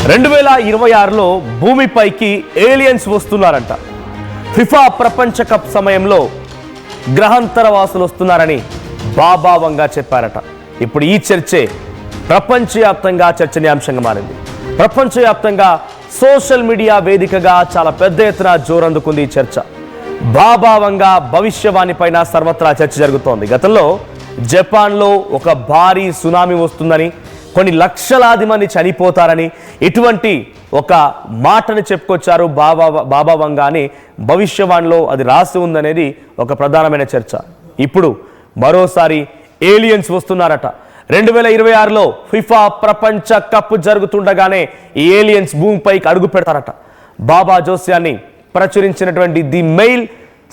2026లో భూమిపైకి aliens వస్తున్నారంట. FIFA ప్రపంచ cup సమయంలో గ్రహాంతర వాసులు వస్తున్నారని బాబా వంగా చెప్పారట. ఇప్పుడు ఈ చర్చే ప్రపంచవ్యాప్తంగా చర్చనీయాంశంగా మారింది. ప్రపంచవ్యాప్తంగా సోషల్ మీడియా వేదికగా చాలా పెద్ద ఎత్తున జోరందుకుంది ఈ చర్చ. బాబా వంగా భవిష్యవాణి పైన సర్వత్రా చర్చ జరుగుతోంది. గతంలో జపాన్లో ఒక భారీ సునామీ వస్తుందని, కొన్ని లక్షలాది మంది చనిపోతారని ఇటువంటి ఒక మాటను చెప్పుకొచ్చారు బాబా వంగా అని. భవిష్యవాణిలో అది రాసి ఉందనేది ఒక ప్రధానమైన చర్చ. ఇప్పుడు మరోసారి ఏలియన్స్ వస్తున్నారట. 2026లో ఫిఫా ప్రపంచ కప్ జరుగుతుండగానే ఈ ఏలియన్స్ భూమిపైకి అడుగు పెడతారట. బాబా జోస్యాన్ని ప్రచురించినటువంటి ది మెయిల్,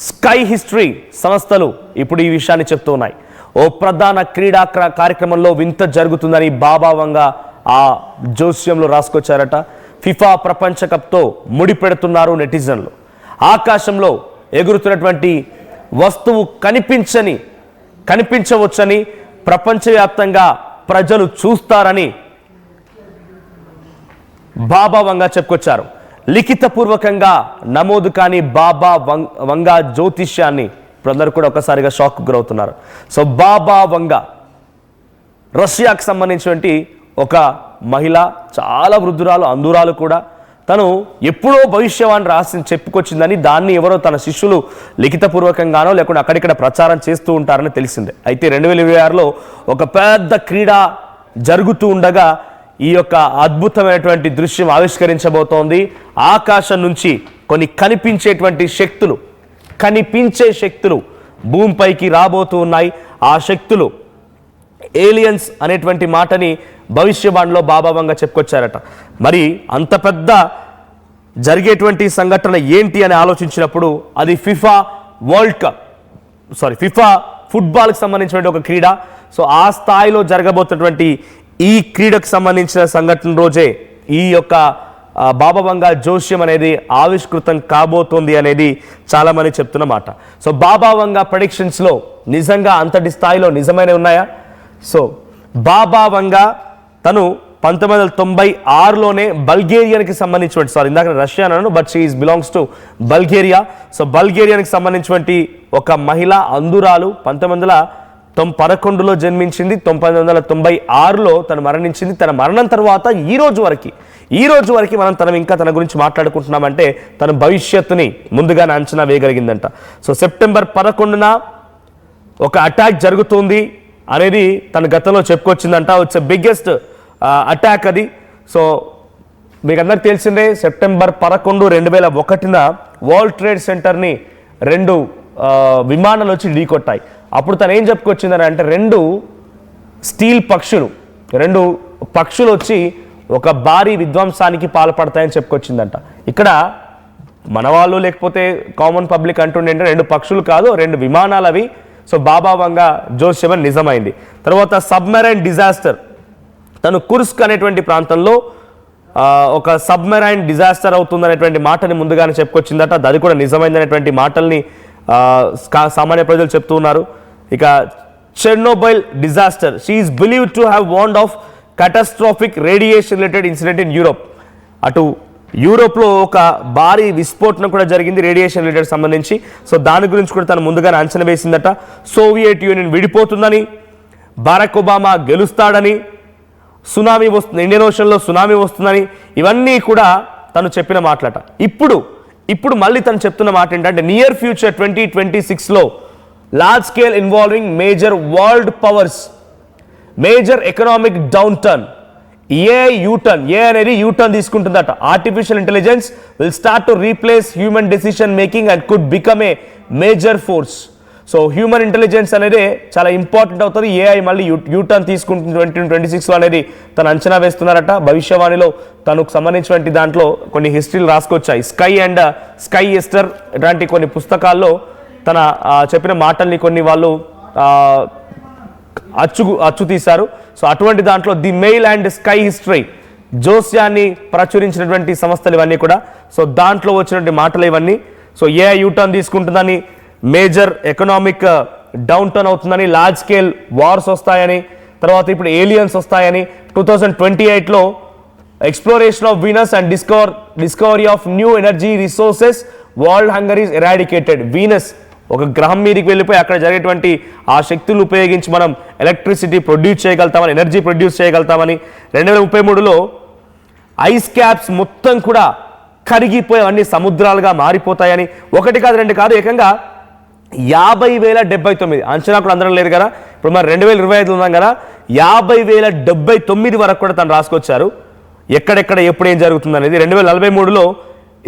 స్కై హిస్టరీ సంస్థలు ఇప్పుడు ఈ విషయాన్ని చెప్తూ ఉన్నాయి. ఓ ప్రధాన క్రీడా కార్యక్రమంలో వింత జరుగుతుందని బాబా వంగా ఆ జోస్యంలో రాసుకొచ్చారట. ఫిఫా ప్రపంచ కప్తో ముడిపెడుతున్నారు నెటిజన్లు. ఆకాశంలో ఎగురుతున్నటువంటి వస్తువు కనిపించవచ్చని, ప్రపంచవ్యాప్తంగా ప్రజలు చూస్తారని బాబా వంగా చెప్పుకొచ్చారు. లిఖితపూర్వకంగా నమోదు కాని బాబా వంగా జ్యోతిష్యాన్ని ప్రజలు కూడా ఒకసారిగా షాక్ గురవుతున్నారు. సో బాబా వంగా రష్యాకు సంబంధించినటువంటి ఒక మహిళ, చాలా వృద్ధురాలు, అందురాలు కూడా. తను ఎప్పుడో భవిష్యవాణి రాసి చెప్పుకొచ్చిందని, దాన్ని ఎవరో తన శిష్యులు లిఖితపూర్వకంగానో లేకుండా అక్కడిక్కడ ప్రచారం చేస్తూ ఉంటారని తెలిసిందే. అయితే 2026లో ఒక పెద్ద క్రీడ జరుగుతూ ఉండగా ఈ యొక్క అద్భుతమైనటువంటి దృశ్యం ఆవిష్కరించబోతోంది. ఆకాశం నుంచి కొన్ని కనిపించే శక్తులు భూమిపైకి రాబోతూ ఉన్నాయి. ఆ శక్తులు ఏలియన్స్ అనేటువంటి మాటని భవిష్యవాణిలో బాబా వంగా చెప్పుకొచ్చారట. మరి అంత పెద్ద జరిగేటువంటి సంఘటన ఏంటి అని ఆలోచించినప్పుడు అది ఫిఫా ఫుట్బాల్కి సంబంధించినటువంటి ఒక క్రీడ. సో ఆ స్థాయిలో జరగబోతున్నటువంటి ఈ క్రీడకు సంబంధించిన సంఘటన రోజే ఈ యొక్క బాబా వంగా జోస్యం అనేది ఆవిష్కృతం కాబోతోంది అనేది చాలా మంది చెప్తున్న మాట. సో బాబా వంగా ప్రెడిక్షన్స్లో నిజంగా అంతటి స్థాయిలో నిజమైన ఉన్నాయా? సో బాబా వంగా తను 1996లోనే బల్గేరియాకి సంబంధించినటువంటి, ఇందాక రష్యా అన్నాను, but she belongs to Bulgaria. So బల్గేరియాకి సంబంధించినటువంటి ఒక మహిళ, అందురాలు. 1911లో జన్మించింది. 1996లో తను మరణించింది. తన మరణం తర్వాత ఈ రోజు వరకు మనం తన గురించి మాట్లాడుకుంటున్నామంటే తన భవిష్యత్తుని ముందుగానే అంచనా వేయగలిగిందంట. సో సెప్టెంబర్ 11న ఒక అటాక్ జరుగుతుంది అనేది తన గతంలో చెప్పుకొచ్చిందంట. ఇట్స్ బిగ్గెస్ట్ అటాక్ అది. సో మీకు అందరికి తెలిసిందే, సెప్టెంబర్ 11, 2001న వరల్డ్ ట్రేడ్ సెంటర్ని 2 విమానాలు వచ్చి ఢీకొట్టాయి. అప్పుడు తను ఏం చెప్పుకొచ్చిందని అంటే, 2 స్టీల్ పక్షులు వచ్చి ఒక భారీ విధ్వంసానికి పాల్పడతాయని చెప్పుకొచ్చిందంట. ఇక్కడ మన వాళ్ళు లేకపోతే కామన్ పబ్లిక్ అంటుండే 2 పక్షులు కాదు, 2 విమానాలు అవి. సో బాబా వంగా జోస్యం నిజమైంది. తర్వాత సబ్మెరైన్ డిజాస్టర్, తను కుర్స్క్ అనేటువంటి ప్రాంతంలో ఒక సబ్మెరైన్ డిజాస్టర్ అవుతుందనేటువంటి మాటని ముందుగానే చెప్పుకొచ్చిందట. అది కూడా నిజమైందనేటువంటి మాటల్ని సామాన్య ప్రజలు చెప్తూ ఉన్నారు. ఇక Chernobyl disaster, she is believed to have warned of catastrophic radiation related incident in Europe. అటు యూరోప్లో ఒక భారీ విస్ఫోటనం కూడా జరిగింది రేడియేషన్ రిలేటెడ్ సంబంధించి. సో దాని గురించి కూడా తను ముందుగానే అంచనా వేసిందట. సోవియట్ యూనియన్ విడిపోతుందని, బారాక్ ఒబామా గెలుస్తాడని, సునామీ వస్తుంది, ఇండియన్ ఓషన్లో సునామీ వస్తుందని, ఇవన్నీ కూడా తను చెప్పిన మాటలట. ఇప్పుడు మళ్ళీ తను చెప్తున్న మాట ఏంటంటే, నియర్ ఫ్యూచర్ 2026లో large scale involving major world powers, major economic downturn, AI అనేది యూటర్న్ తీసుకుంటుందట. Artificial intelligence will start to replace human decision making and could become a major force. So human intelligence అనేది చాలా important అవుతుంది. AI మళ్ళీ U turn తీసుకుంటుంది 2026 అనేది తను అంచనా వేస్తున్నారట. భవిష్యవాణిలో తనకు సంబంధించినటువంటి దాంట్లో కొన్ని హిస్టరీలు రాసుకొచ్చాయి. స్కై ఎస్టర్ ఇలాంటి కొన్ని పుస్తకాల్లో తన చెప్పిన మాటల్ని కొన్ని వాళ్ళు అచ్చు తీశారు. సో అటువంటి దాంట్లో the Mail and Sky History జోస్యాన్ని ప్రచురించినటువంటి సంస్థలు ఇవన్నీ కూడా. సో దాంట్లో వచ్చినటువంటి మాటలు ఇవన్నీ. సో ఏఐ యూటర్న్ తీసుకుంటుందని, మేజర్ ఎకనామిక్ డౌన్ టర్న్ అవుతుందని, లార్జ్ స్కేల్ వార్స్ వస్తాయని, తర్వాత ఇప్పుడు ఏలియన్స్ వస్తాయని, 2028లో exploration of Venus and discovery of new energy resources, world hunger is eradicated. Venus ఒక గ్రహం మీదకి వెళ్ళిపోయి అక్కడ జరిగేటువంటి ఆ శక్తులు ఉపయోగించి మనం ఎలక్ట్రిసిటీ ప్రొడ్యూస్ చేయగలుగుతామని, ఎనర్జీ ప్రొడ్యూస్ చేయగలుగుతామని. 2033లో ఐస్ క్యాప్స్ మొత్తం కూడా కరిగిపోయి అన్ని సముద్రాలుగా మారిపోతాయని. ఒకటి కాదు రెండు కాదు, ఏకంగా 50,079 అంచనా కూడా అందరం లేదు కదా. ఇప్పుడు మరి 2025 ఉన్నాం కదా, 50,079 వరకు కూడా తను రాసుకొచ్చారు ఎక్కడెక్కడ ఎప్పుడు ఏం జరుగుతుంది అనేది. 2043లో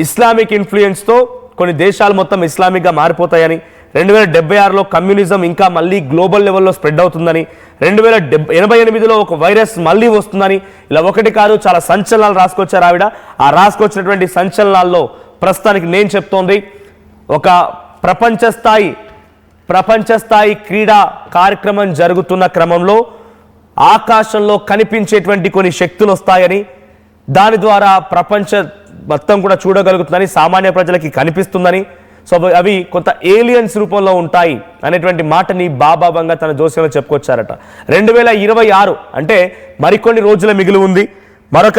ఇస్లామిక్ ఇన్ఫ్లుయెన్స్తో కొన్ని దేశాలు మొత్తం ఇస్లామిక్గా మారిపోతాయని. 2076లో కమ్యూనిజం ఇంకా మళ్ళీ గ్లోబల్ లెవెల్లో స్ప్రెడ్ అవుతుందని. 2088లో ఒక వైరస్ మళ్ళీ వస్తుందని. ఇలా ఒకటి కాదు చాలా సంచలనాలు రాసుకొచ్చారు ఆవిడ. ఆ రాసుకొచ్చినటువంటి సంచలనాల్లో ప్రస్తుతానికి నేను చెప్తోంది ఒక ప్రపంచ స్థాయి క్రీడా కార్యక్రమం జరుగుతున్న క్రమంలో ఆకాశంలో కనిపించేటువంటి కొన్ని శక్తులు వస్తాయని, దాని ద్వారా ప్రపంచ మొత్తం కూడా చూడగలుగుతుందని, సామాన్య ప్రజలకి కనిపిస్తుందని. సో అవి కొంత ఏలియన్స్ రూపంలో ఉంటాయి అనేటువంటి మాటని బాబా బంగా తన జోస్యంలో చెప్పుకొచ్చారట. 2026 అంటే మరికొన్ని రోజుల మిగిలి ఉంది. మరొక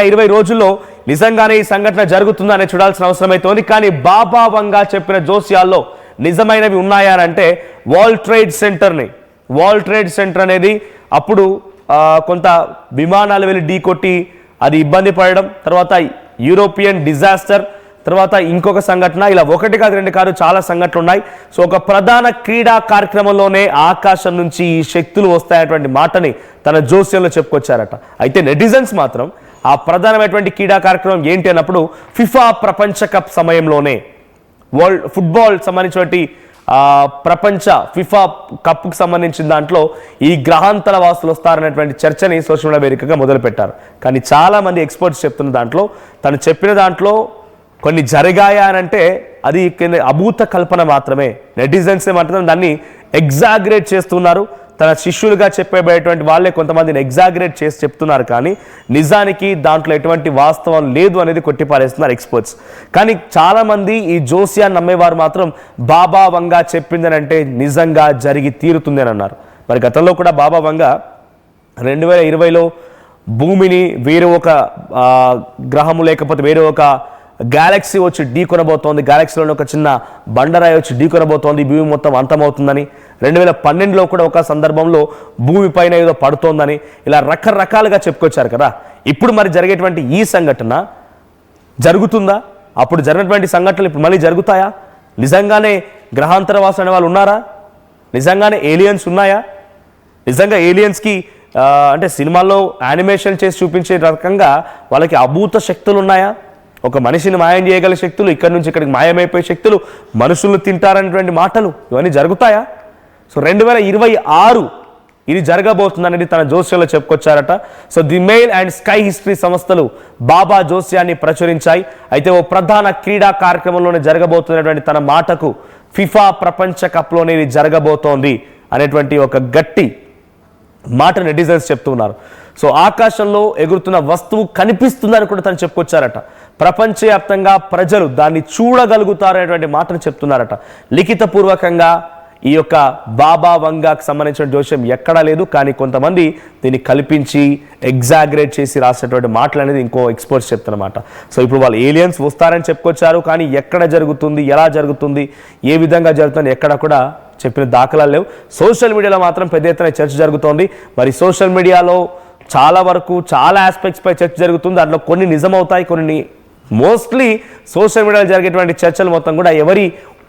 20 రోజుల్లో నిజంగానే ఈ సంఘటన జరుగుతుందా అనేది చూడాల్సిన అవసరం అయితే ఉంది. కానీ బాబా బంగా చెప్పిన జోస్యాల్లో నిజమైనవి ఉన్నాయా అంటే వరల్డ్ ట్రేడ్ సెంటర్ అనేది అప్పుడు కొంత విమానాలు వెళ్ళి ఢీకొట్టి అది ఇబ్బంది పడడం, తర్వాత యూరోపియన్ డిజాస్టర్, తర్వాత ఇంకొక సంఘటన, ఇలా ఒకటి కాదు రెండు కాదు చాలా సంఘటనలు ఉన్నాయి. సో ఒక ప్రధాన క్రీడా కార్యక్రమంలోనే ఆకాశం నుంచి ఈ శక్తులు వస్తాయనేటువంటి మాటని తన జోస్యంలో చెప్పుకొచ్చారట. అయితే నెటిజన్స్ మాత్రం ఆ ప్రధానమైనటువంటి క్రీడా కార్యక్రమం ఏంటి అన్నప్పుడు ఫిఫా ప్రపంచ కప్ సమయంలోనే వరల్డ్ ఫుట్బాల్ సంబంధించినటువంటి ప్రపంచ ఫిఫా కప్కు సంబంధించిన దాంట్లో ఈ గ్రహాంతర వాసులు వస్తారనేటువంటి చర్చని సోషల్ మీడియా వేదికగా మొదలుపెట్టారు. కానీ చాలామంది ఎక్స్పర్ట్స్ చెప్తున్న దాంట్లో, తను చెప్పిన దాంట్లో కొన్ని జరిగాయా అని అంటే అది అభూత కల్పన మాత్రమే. నెటిజన్స్ ఏమంటున్నారు, దాన్ని ఎగ్జాగరేట్ చేస్తున్నారు. తన శిష్యులుగా చెప్పేటువంటి వాళ్ళే కొంతమందిని ఎగ్జాగరేట్ చేసి చెప్తున్నారు, కానీ నిజానికి దాంట్లో ఎటువంటి వాస్తవం లేదు అనేది కొట్టిపారేస్తున్నారు ఎక్స్పర్ట్స్. కానీ చాలామంది ఈ జోస్యాన్ని నమ్మేవారు మాత్రం బాబా వంగా చెప్పిందని అంటే నిజంగా జరిగి తీరుతుంది అని అన్నారు. మరి గతంలో కూడా బాబా వంగా 2020లో భూమిని వేరే ఒక గ్రహము లేకపోతే వేరే ఒక గ్యాలక్సీ వచ్చి ఢీ కొనబోతోంది, గ్యాలక్సీలోని ఒక చిన్న బండరాయి వచ్చి ఢీ కొనబోతోంది, భూమి మొత్తం అంతమవుతుందని. 2012లో కూడా ఒక సందర్భంలో భూమి పైన ఏదో పడుతోందని, ఇలా రకరకాలుగా చెప్పుకొచ్చారు కదా. ఇప్పుడు మరి జరిగేటువంటి ఈ సంఘటన జరుగుతుందా? అప్పుడు జరిగినటువంటి సంఘటనలు ఇప్పుడు మళ్ళీ జరుగుతాయా? నిజంగానే గ్రహాంతరవాసులు అనే వాళ్ళు ఉన్నారా? నిజంగానే ఏలియన్స్ ఉన్నాయా? నిజంగా ఏలియన్స్కి అంటే సినిమాల్లో యానిమేషన్ చేసి చూపించే రకంగా వాళ్ళకి అభూత శక్తులు ఉన్నాయా? ఒక మనిషిని మాయం చేయగల శక్తులు, ఇక్కడి నుంచి ఇక్కడికి మాయమైపోయే శక్తులు, మనుషులను తింటారనేటువంటి మాటలు ఇవన్నీ జరుగుతాయా? సో 2026 ఇది జరగబోతుందనేది తన జోస్యంలో చెప్పుకొచ్చారట. So the Mail and Sky History సంస్థలు బాబా జోస్యాన్ని ప్రచురించాయి. అయితే ఓ ప్రధాన క్రీడా కార్యక్రమంలోనే జరగబోతున్నటువంటి తన మాటకు ఫిఫా ప్రపంచ కప్లోనే ఇది జరగబోతోంది అనేటువంటి ఒక గట్టి మాట నెటిజన్స్ చెప్తున్నారు. సో ఆకాశంలో ఎగురుతున్న వస్తువు కనిపిస్తుందని కూడా తను చెప్పుకొచ్చారట. ప్రపంచవ్యాప్తంగా ప్రజలు దాన్ని చూడగలుగుతారనేటువంటి మాటను చెప్తున్నారట. లిఖితపూర్వకంగా ఈ యొక్క బాబా వంగాకు సంబంధించిన జోస్యం ఎక్కడా లేదు, కానీ కొంతమంది దీన్ని కల్పించి ఎగ్జాగరేట్ చేసి రాసినటువంటి మాటలు అనేది ఇంకో ఎక్స్పర్ట్స్ చెప్తున్నమాట. సో ఇప్పుడు వాళ్ళు ఏలియన్స్ వస్తారని చెప్పుకొచ్చారు, కానీ ఎక్కడ జరుగుతుంది, ఎలా జరుగుతుంది, ఏ విధంగా జరుగుతుంది ఎక్కడ కూడా చెప్పిన దాఖలాలు లేవు. సోషల్ మీడియాలో మాత్రం పెద్ద ఎత్తున చర్చ జరుగుతోంది. మరి సోషల్ మీడియాలో చాలా వరకు చాలా ఆస్పెక్ట్స్ పై చర్చ జరుగుతుంది. దాంట్లో కొన్ని నిజమవుతాయి, కొన్ని మోస్ట్లీ సోషల్ మీడియాలో జరిగేటువంటి చర్చలు మొత్తం కూడా ఎవరి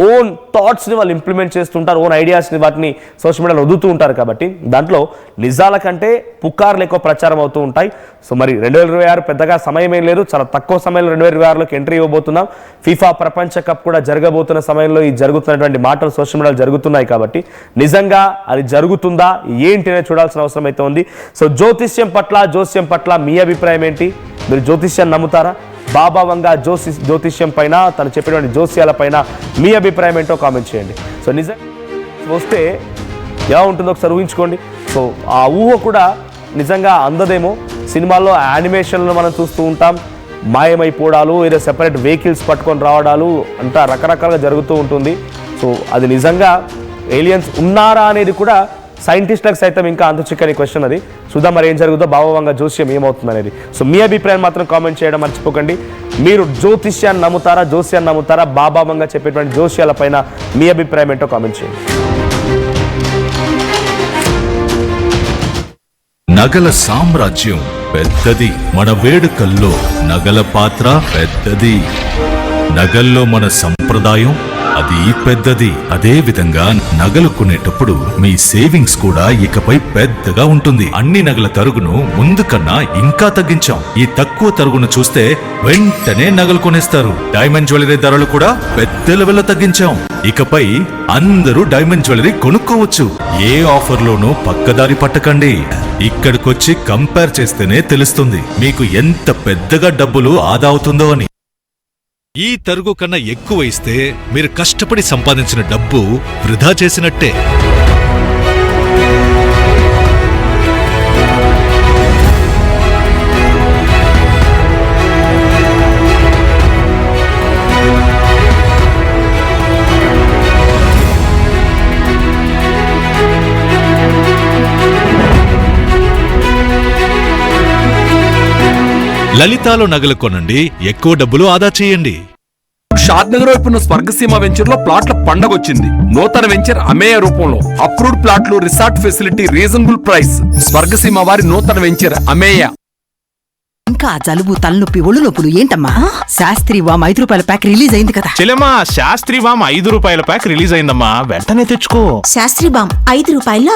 ఓన్ థాట్స్ని వాళ్ళు ఇంప్లిమెంట్ చేస్తుంటారు, ఓన్ ఐడియాస్ని వాటిని సోషల్ మీడియాలో వదులుతూ ఉంటారు. కాబట్టి దాంట్లో నిజాల కంటే పుకార్లు ఎక్కువ ప్రచారం అవుతూ ఉంటాయి. సో మరి 2026 పెద్దగా సమయం ఏం లేదు, చాలా తక్కువ సమయంలో 2026లోకి ఎంట్రీ ఇవ్వబోతున్నాం. ఫిఫా ప్రపంచ కప్ కూడా జరగబోతున్న సమయంలో ఈ జరుగుతున్నటువంటి మాటలు సోషల్ మీడియాలో జరుగుతున్నాయి. కాబట్టి నిజంగా అది జరుగుతుందా ఏంటి అనేది చూడాల్సిన అవసరం అయితే ఉంది. సో జోస్యం పట్ల మీ అభిప్రాయం ఏంటి? మీరు జ్యోతిష్యాన్ని నమ్ముతారా? బాబా వంగా జ్యోతిష్యం పైన తను చెప్పినటువంటి జోస్యాల పైన మీ అభిప్రాయం ఏంటో కామెంట్ చేయండి. సో నిజంగా వస్తే ఎలా ఉంటుందో ఒకసారి ఊహించుకోండి. సో ఆ ఊహ కూడా నిజంగా అందదేమో. సినిమాల్లో యానిమేషన్లో మనం చూస్తూ ఉంటాం, మాయమైపోవడాలు, ఏదో సెపరేట్ వెహికల్స్ పట్టుకొని రావడాలు అంతా రకరకాలుగా జరుగుతూ ఉంటుంది. సో అది నిజంగా ఏలియన్స్ ఉన్నారా అనేది కూడా సైంటిస్టులకు సైతం ఇంకా అంతు చిక్కని క్వశ్చన్ అది. చూద్దాం మరి ఏం జరుగుతుందో, బాబావంగా జ్యోతిష్యం ఏమవుతుంది అనేది. సో మీ అభిప్రాయం మాత్రం కామెంట్ చేయడం మర్చిపోకండి. మీరు జ్యోతిష్యాన్ని నమ్ముతారా, జోస్యాన్ని నమ్ముతారా? బాబావంగా చెప్పేటువంటి జోస్యాల పైన మీ అభిప్రాయం ఏంటో కామెంట్ చేయండి. నగల సామ్రాజ్యం పెద్దది, మన వేడుకల్లో నగల పాత్ర పెద్దది. నగల్లో మన సంప్రదాయం అది పెద్దది. అదే విధంగా నగలు కొనేటప్పుడు మీ సేవింగ్స్ కూడా ఇకపై పెద్దగా ఉంటుంది. అన్ని నగల తరుగును ముందు కన్నా ఇంకా తగ్గించాం. ఈ తక్కువ తరుగును చూస్తే వెంటనే నగలు కొనేస్తారు. డైమండ్ జ్యువెలరీ ధరలు కూడా పెద్ద లెవెల్లో తగ్గించాం. ఇకపై అందరూ డైమండ్ జ్యువెలరీ కొనుక్కోవచ్చు. ఏ ఆఫర్లోనూ పక్కదారి పట్టకండి. ఇక్కడికొచ్చి కంపేర్ చేస్తేనే తెలుస్తుంది మీకు ఎంత పెద్దగా డబ్బులు ఆదా అవుతుందో అని. ఈ తరుగు కన్నా ఎక్కువ ఇస్తే మీరు కష్టపడి సంపాదించిన డబ్బు వృధా చేసినట్టే. లలితాలో నగలు కొనండి, ఎక్కువ డబ్బులు ఆదా చేయండి. షాద్నగర్ వైపు ఉన్న స్వర్గసీమ వెంచర్ లో ప్లాట్ల పండగొచ్చింది. నూతన వెంచర్ అమేయ రూపంలో అప్రూవ్డ్ ప్లాట్లు, resort facility, reasonable price. Swargaseema వారి నూతన వెంచర్ అమేయ. ఇంకా జలుబు, తలనొప్పి, ఒళ్ళు నొప్పులు ఏంటమ్మా? శాస్త్రి వామ్ 5 రూపాయల ప్యాక్ రిలీజ్ అయింది కదా. చెల్లెమ్మా, శాస్త్రి వామ్ 5 రూపాయల ప్యాక్ రిలీజ్ అయిందమ్మా, వెంటనే తెచ్చుకో. శాస్త్రి బామ్ 5 రూపాయల్లో